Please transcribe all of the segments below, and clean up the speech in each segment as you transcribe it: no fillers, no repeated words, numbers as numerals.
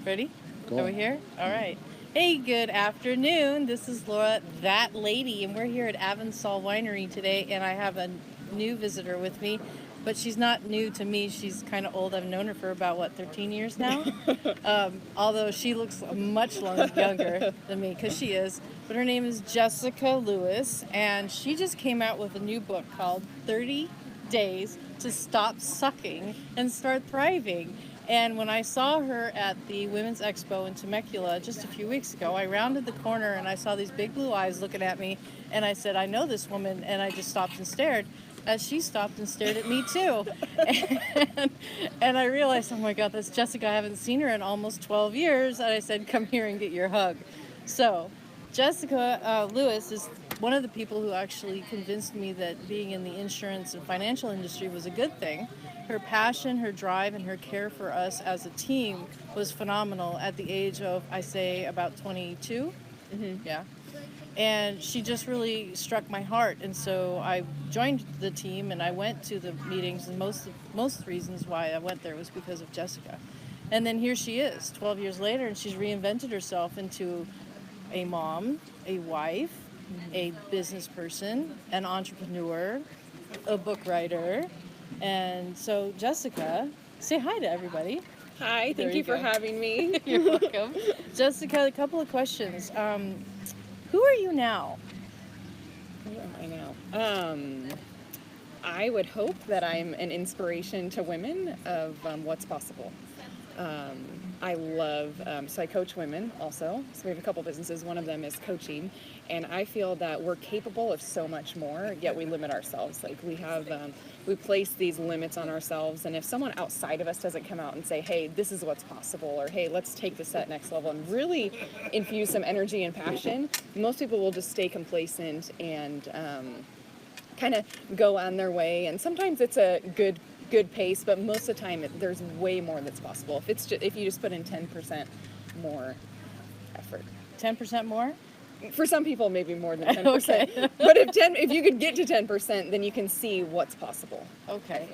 Ready? Cool. Are we here? All right. Hey, good afternoon. This is Laura, that lady, and we're here at Avonsall Winery today. And I have a new visitor with me, but she's not new to me. She's kind of old. I've known her for about 13 years now. Although she looks younger than me, because she is. But her name is Jessica Lewis, and she just came out with a new book called 30 Days to Stop Sucking and Start Thriving. And when I saw her at the Women's Expo in Temecula just a few weeks ago, I rounded the corner and I saw these big blue eyes looking at me. And I said, I know this woman. And I just stopped and stared as she stopped and stared at me too. And I realized, oh my God, that's Jessica. I haven't seen her in almost 12 years. And I said, come here and get your hug. So Jessica Lewis is one of the people who actually convinced me that being in the insurance and financial industry was a good thing. Her passion, her drive, and her care for us as a team was phenomenal at the age of, I say, about 22. Mm-hmm. Yeah. And she just really struck my heart. And so I joined the team and I went to the meetings. And most reasons why I went there was because of Jessica. And then here she is, 12 years later, and she's reinvented herself into a mom, a wife, a business person, an entrepreneur, a book writer. And so, Jessica, say hi to everybody. Hi, There thank you you for go. having me. You're welcome. Jessica, a couple of questions. Who are you now? Who am I now? I would hope that I'm an inspiration to women of what's possible. I love, so I coach women also. So we have a couple businesses. One of them is coaching. And I feel that we're capable of so much more, yet we limit ourselves. Like we place these limits on ourselves. And if someone outside of us doesn't come out and say, hey, this is what's possible, or hey, let's take this to that next level and really infuse some energy and passion, most people will just stay complacent and kind of go on their way. And sometimes it's a good pace, but most of the time there's way more that's possible if you just put in 10% more effort. 10% more? For some people, maybe more than 10%. Okay. But if you could get to 10%, then you can see what's possible. Okay.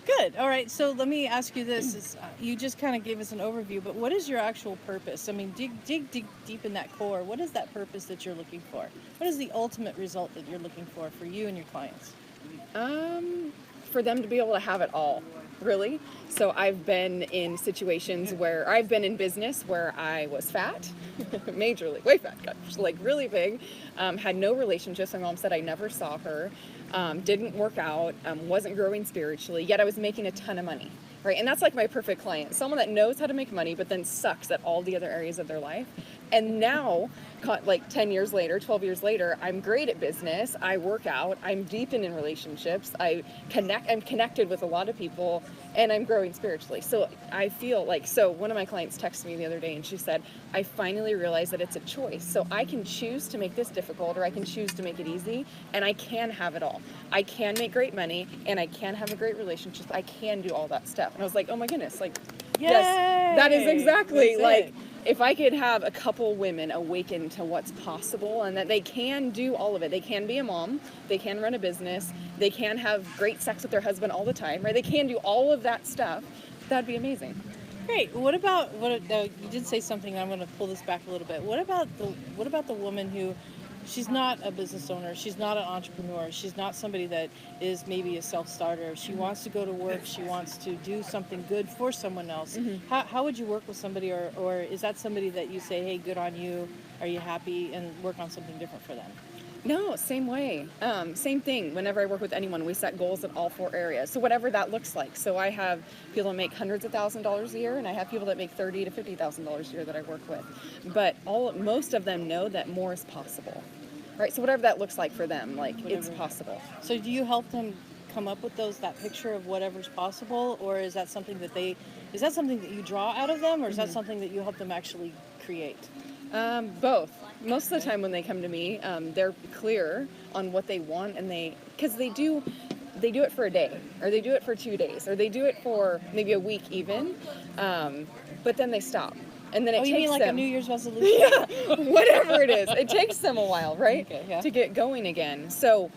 Good. All right. So let me ask you this. You just kind of gave us an overview, but what is your actual purpose? I mean, dig deep in that core. What is that purpose that you're looking for? What is the ultimate result that you're looking for you and your clients? For them to be able to have it all, really. So I've been in situations where I've been in business where I was fat, majorly, way fat, gosh, like really big, had no relationships. My mom said I never saw her, didn't work out, wasn't growing spiritually, yet I was making a ton of money, right? And that's like my perfect client, someone that knows how to make money, but then sucks at all the other areas of their life. And now, like 10 years later, 12 years later, I'm great at business. I work out. I'm deep in relationships. I'm connected with a lot of people, and I'm growing spiritually. So I feel like, so one of my clients texted me the other day, and she said, I finally realized that it's a choice. So I can choose to make this difficult, or I can choose to make it easy, and I can have it all. I can make great money, and I can have a great relationship. I can do all that stuff. And I was like, oh my goodness, like, Yay! yes, that is exactly That's like, it. if I could have a couple women awaken to what's possible and that they can do all of it. They can be a mom, they can run a business, they can have great sex with their husband all the time, right? They can do all of that stuff. That'd be amazing. Great. What about you did say something. I'm going to pull this back a little bit. What about the woman who, she's not a business owner, she's not an entrepreneur, she's not somebody that is maybe a self-starter. She wants to go to work, she wants to do something good for someone else. Mm-hmm. How would you work with somebody, or is that somebody that you say, hey, good on you, are you happy, and work on something different for them? No, same way. Same thing. Whenever I work with anyone, we set goals in all 4 areas. So whatever that looks like. So I have people that make hundreds of $1,000s a year, and I have people that make $30,000 to $50,000 a year that I work with. But most of them know that more is possible, right? So whatever that looks like for them, like it's possible. So do you help them come up with that picture of whatever's possible, or is that something that you draw out of them, or is that something that you help them actually create? Both. Most of the time when they come to me, they're clear on what they want, and because they do it for a day, or they do it for 2 days, or they do it for maybe a week even, but then they stop. And then it Oh, takes you mean like them, a New Year's resolution? yeah, whatever it is. It takes them a while, right? Okay, yeah. To get going again. So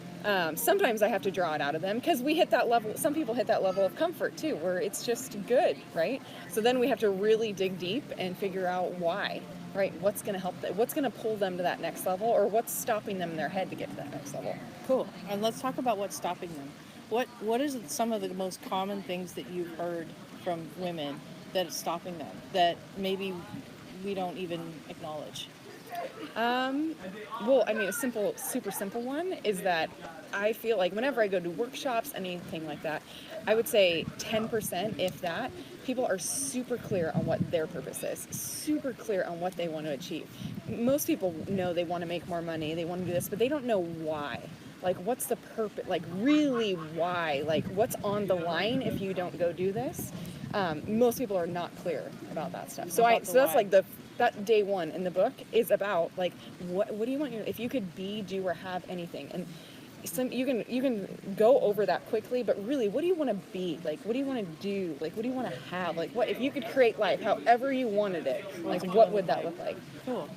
sometimes I have to draw it out of them because we hit that level. Some people hit that level of comfort too, where it's just good, right? So then we have to really dig deep and figure out why, right? What's going to help them? What's going to pull them to that next level, or what's stopping them in their head to get to that next level? Cool. And let's talk about what's stopping them. What is some of the most common things that you've heard from women that is stopping them that maybe we don't even acknowledge? Well, I mean, a super simple one is that I feel like whenever I go to workshops, anything like that, I would say 10%, if that, people are super clear on what their purpose is, super clear on what they want to achieve. Most people know they want to make more money, they want to do this, but they don't know why. Like, what's the purpose? Like, really why? Like, what's on the line if you don't go do this? Most people are not clear about that stuff. So About the that's why. like that day one in the book is about like what do you want if you could be, do, or have anything, and you can go over that quickly, but really, what do you want to be? Like, what do you want to do? Like, what do you want to have? Like, what if you could create life however you wanted it? Like, what would that look like? Cool.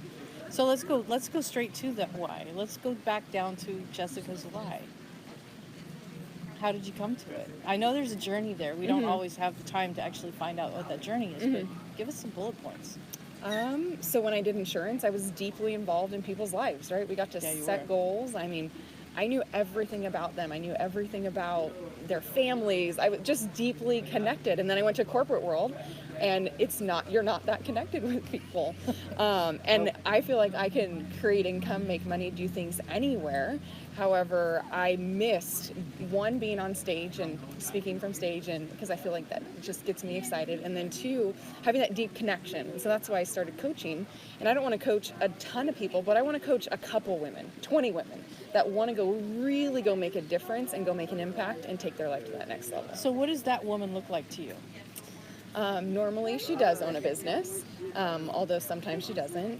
So let's go straight to that why. Let's go back down to Jessica's why. How did you come to it? I know there's a journey there. We don't always have the time to actually find out what that journey is, but give us some bullet points. So when I did insurance, I was deeply involved in people's lives, right? We got to Yeah, you set were. goals. I mean, I knew everything about them. I knew everything about their families. I was just deeply connected. And then I went to corporate world, and you're not that connected with people. And I feel like I can create income, make money, do things anywhere. However, I missed one, being on stage and speaking from stage, and because I feel like that just gets me excited, and then two, having that deep connection. So that's why I started coaching. And I don't want to coach a ton of people, but I want to coach a couple women, 20 women that want to really go make a difference and go make an impact and take their life to that next level. So what does that woman look like to you? Normally she does own a business, although sometimes she doesn't.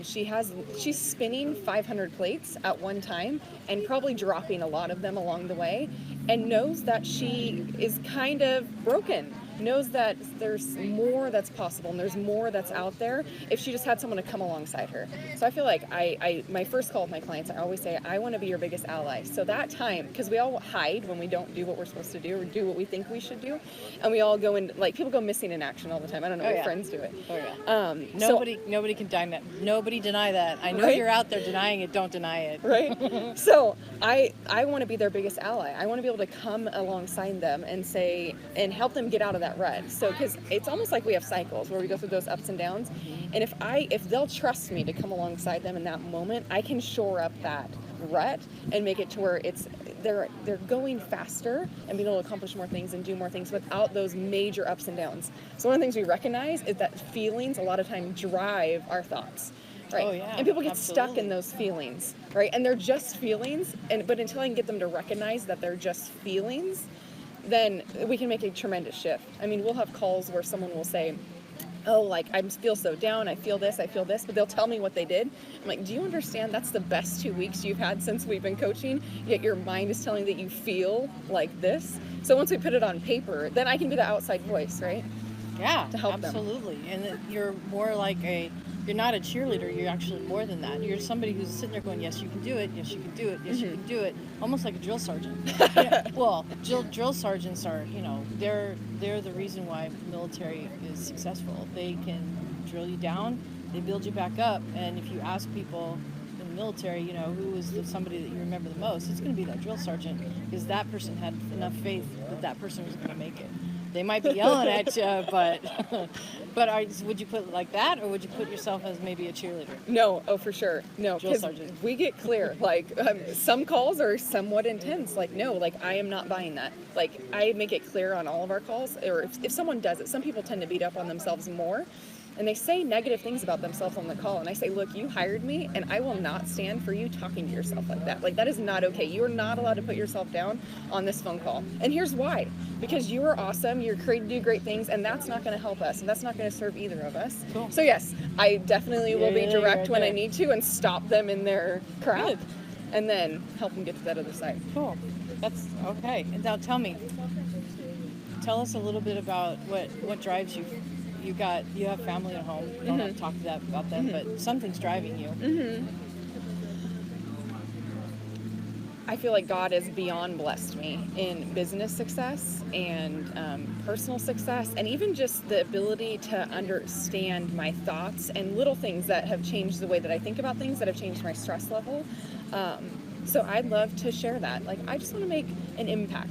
She's spinning 500 plates at one time and probably dropping a lot of them along the way, and knows that she is kind of broken, knows that there's more that's possible and there's more that's out there if she just had someone to come alongside her. So I feel like my first call with my clients, I always say, I want to be your biggest ally. So that time, because we all hide when we don't do what we're supposed to do or do what we think we should do, and we all go in, like, people go missing in action all the time. I don't know, my friends do it. Oh yeah. Nobody can deny that. Nobody deny that. I know Right? you're out there denying it. Don't deny it. Right? So I want to be their biggest ally. I want to be able to come alongside them and say, and help them get out of that rut. So, because it's almost like we have cycles where we go through those ups and downs. And if they'll trust me to come alongside them in that moment, I can shore up that rut and make it to where they're going faster and being able to accomplish more things and do more things without those major ups and downs. So one of the things we recognize is that feelings a lot of time drive our thoughts. Right. Oh, yeah, And people get absolutely. stuck in those feelings, right? And they're just feelings, but until I can get them to recognize that they're just feelings, then we can make a tremendous shift. I mean, we'll have calls where someone will say, oh, like, I feel so down, I feel this, but they'll tell me what they did. I'm like, do you understand that's the best 2 weeks you've had since we've been coaching, yet your mind is telling you that you feel like this? So once we put it on paper, then I can be the outside voice, right? Yeah, To help them. absolutely. And that you're more like you're not a cheerleader, you're actually more than that. You're somebody who's sitting there going, yes, you can do it, yes, you can do it, yes, you can do it. Almost like a drill sergeant. Well, drill sergeants are, they're the reason why military is successful. They can drill you down, they build you back up, and if you ask people in the military, who is somebody that you remember the most, it's going to be that drill sergeant, because that person had enough faith that that person was going to make it. They might be yelling at you, but would you put it like that, or would you put yourself as maybe a cheerleader? No, oh, for sure. No, Drill because sergeant. we get clear. Like, some calls are somewhat intense. Like, no, like, I am not buying that. Like, I make it clear on all of our calls, or if someone does it, some people tend to beat up on themselves more. And they say negative things about themselves on the call. And I say, look, you hired me, and I will not stand for you talking to yourself like that. Like, that is not okay. You are not allowed to put yourself down on this phone call. And here's why. Because you are awesome. You're created to do great things, and that's not going to help us. And that's not going to serve either of us. Cool. So, yes, I definitely will be Yeah, direct right when I there. need to and stop them in their crap. Good. And then help them get to that other side. Cool. That's okay. And now tell us a little bit about what drives you you have family at home. You don't have to talk to that about them, but something's driving you. I feel like God has beyond blessed me in business success and personal success, and even just the ability to understand my thoughts and little things that have changed the way that I think about things, that have changed my stress level. So I'd love to share that. Like, I just want to make an impact.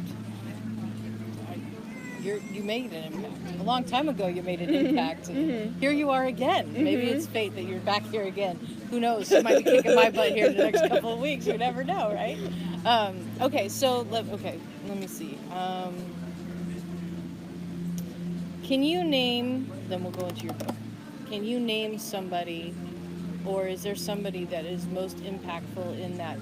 You made an impact. A long time ago, you made an impact. And here you are again. Maybe it's fate that you're back here again. Who knows? You might be kicking my butt here in the next couple of weeks. You never know, right? Okay, so let me see. Can you name? Then we'll go into your book. Can you name somebody, or is there somebody that is most impactful in that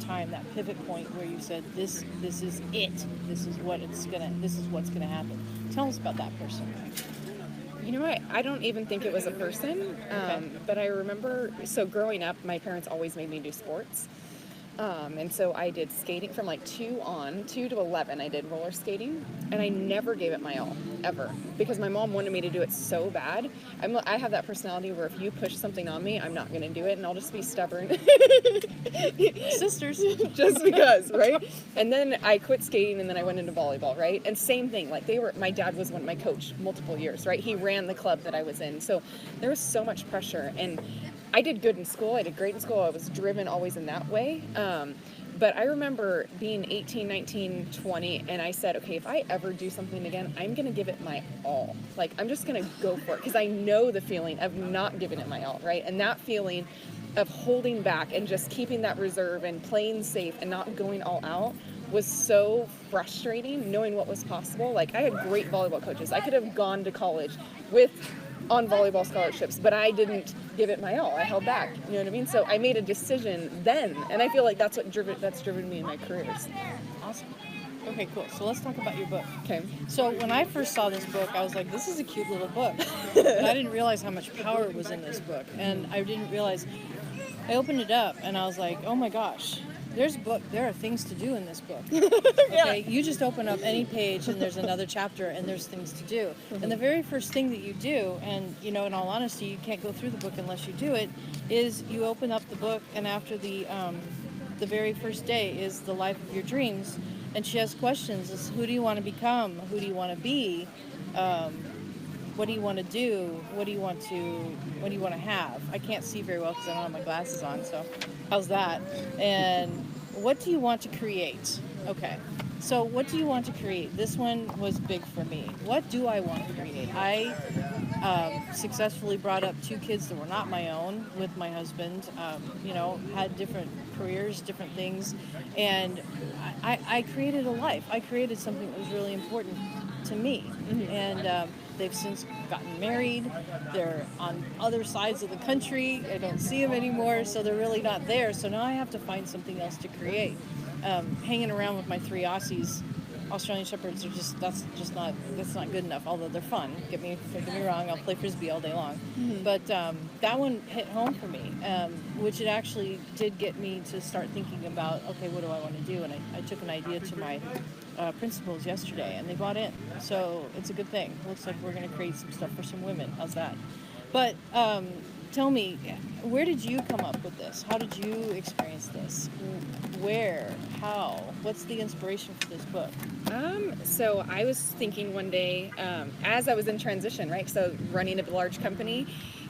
time, that pivot point where you said this is it. This is what's gonna happen. Tell us about that person. You know what? I don't even think it was a person, but I remember, so growing up, my parents always made me do sports. And so I did skating from like 2 to 11. I did roller skating, and I never gave it my all, ever, because my mom wanted me to do it so bad. I have that personality where if you push something on me, I'm not going to do it, and I'll just be stubborn. Sisters. Just because, right? And then I quit skating, and then I went into volleyball, right? And same thing, like my dad was my coach multiple years, right? He ran the club that I was in. So there was so much pressure, and I did good in school. I did great in school. I was driven always in that way. But I remember being 18, 19, 20, and I said, okay, if I ever do something again, I'm going to give it my all. Like, I'm just going to go for it, because I know the feeling of not giving it my all, right? And that feeling of holding back and just keeping that reserve and playing safe and not going all out was so frustrating, knowing what was possible. Like, I had great volleyball coaches. I could have gone to college on volleyball scholarships, but I didn't give it my all. I held back. You know what I mean? So I made a decision then, and I feel like that's driven me in my careers. Awesome. Okay, cool. So let's talk about your book. Okay. So when I first saw this book, I was like, this is a cute little book. But I didn't realize how much power was in this book. And I didn't realize, I opened it up and I was like, oh my gosh, there are things to do in this book. Okay, you just open up any page and there's another chapter and there's things to do. And the very first thing that you do, and in all honesty, you can't go through the book unless you do it, is you open up the book, and after the very first day is the life of your dreams, and she has questions: is who do you want to become? Who do you want to be? What do you want to do? What do you want to have? I can't see very well because I don't have my glasses on, so how's that? And what do you want to create? Okay, so what do you want to create? This one was big for me. What do I want to create? I successfully brought up 2 kids that were not my own with my husband, had different careers, different things, and I created a life. I created something that was really important to me. And they've since gotten married. They're on other sides of the country. I don't see them anymore, so they're really not there. So now I have to find something else to create. Hanging around with my 3 Aussies, Australian Shepherds, that's not good enough. Although they're fun. Don't get me wrong. I'll play frisbee all day long. But that one hit home for me, which it actually did get me to start thinking about, okay, what do I want to do? And I took an idea to my principals yesterday, and they bought in. So it's a good thing. Looks like we're going to create some stuff for some women. How's that? But tell me, where did you come up with this? How did you experience this? Where? How? What's the inspiration for this book? So I was thinking one day, as I was in transition, right? So running a large company,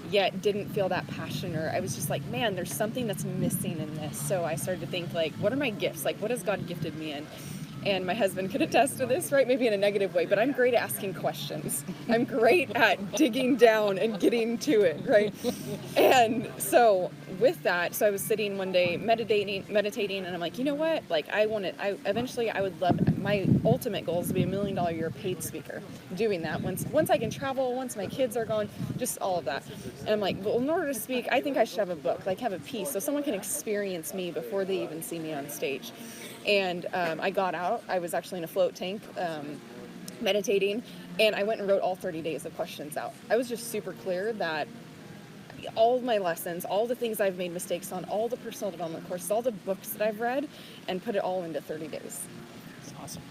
yet didn't feel that passion, or I was just like, man, there's something that's missing in this. So I started to think, like, what are my gifts? Like, what has God gifted me in? And my husband could attest to this, right? Maybe in a negative way, but I'm great at asking questions. I'm great at digging down and getting to it, right? And so with that, so I was sitting one day meditating, and I'm like, you know what? Like, eventually I would love, my ultimate goal is to be $1 million a year paid speaker. Doing that once I can travel, once my kids are gone, just all of that. And I'm like, well, in order to speak, I think I should have a book, like have a piece, so someone can experience me before they even see me on stage. And I got out. I was actually in a float tank meditating, and I went and wrote all 30 days of questions out. I was just super clear that all of my lessons, all the things I've made mistakes on, all the personal development courses, all the books that I've read, and put it all into 30 days. That's awesome.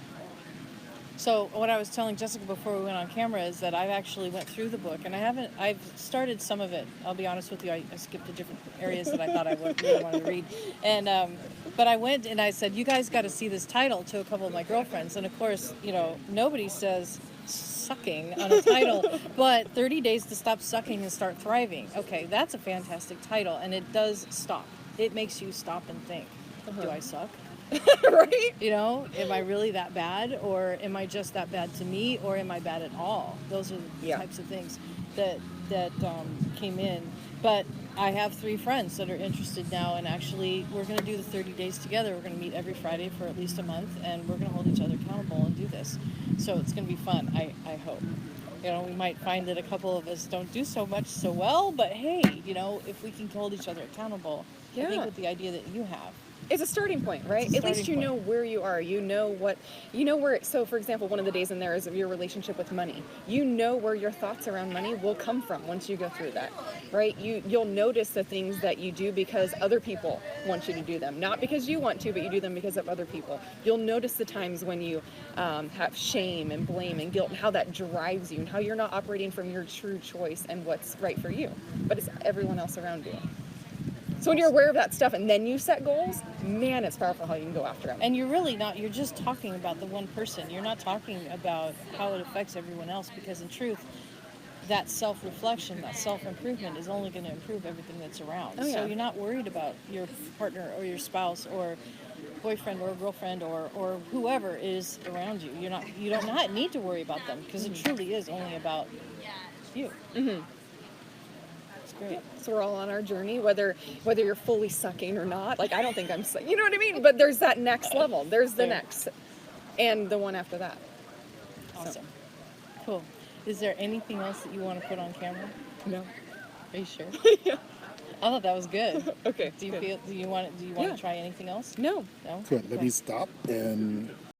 So what I was telling Jessica before we went on camera is that I've actually went through the book, and I've started some of it. I'll be honest with you, I skipped the different areas that I thought I would really want to read. And, but I went and I said, you guys got to see this title to a couple of my girlfriends. And of course, you know, nobody says sucking on a title, but 30 Days to Stop Sucking and Start Thriving. Okay, that's a fantastic title, and it does stop. It makes you stop and think, do I suck? Right? You know, am I really that bad, or am I just that bad to me, or am I bad at all? Those are the Yeah. types of things that came in. But I have 3 friends that are interested now, and actually we're going to do the 30 days together. We're going to meet every Friday for at least a month, and we're going to hold each other accountable and do this. So it's going to be fun, I hope. You know, we might find that a couple of us don't do so much so well, but hey, you know, if we can hold each other accountable, I Yeah. think with the idea that you have. It's a starting point, right? It's a At least you starting know point. where you are. You know where. So, for example, one of the days in there is your relationship with money. You know where your thoughts around money will come from once you go through that, right? You'll notice the things that you do because other people want you to do them, not because you want to, but you do them because of other people. You'll notice the times when you have shame and blame and guilt, and how that drives you, and how you're not operating from your true choice and what's right for you, but it's everyone else around you. So when you're aware of that stuff and then you set goals, man, it's powerful how you can go after them. And you're really not, you're just talking about the one person. You're not talking about how it affects everyone else, because in truth, that self-reflection, that self-improvement is only going to improve everything that's around. Oh, yeah. So you're not worried about your partner or your spouse or boyfriend or girlfriend or whoever is around you. You don't not need to worry about them, because it truly is only about you. Mm-hmm. It's great. So we're all on our journey, whether you're fully sucking or not. Like, I don't think I'm sucking. You know what I mean? But there's that next level. There's the There. next. And the one after that. Awesome. Cool. Is there anything else that you want to put on camera? No. Are you sure? Yeah. I thought that was good. Okay. Do you good. feel? Do you want Yeah. to try anything else? No. No. Good. Let Okay. me stop and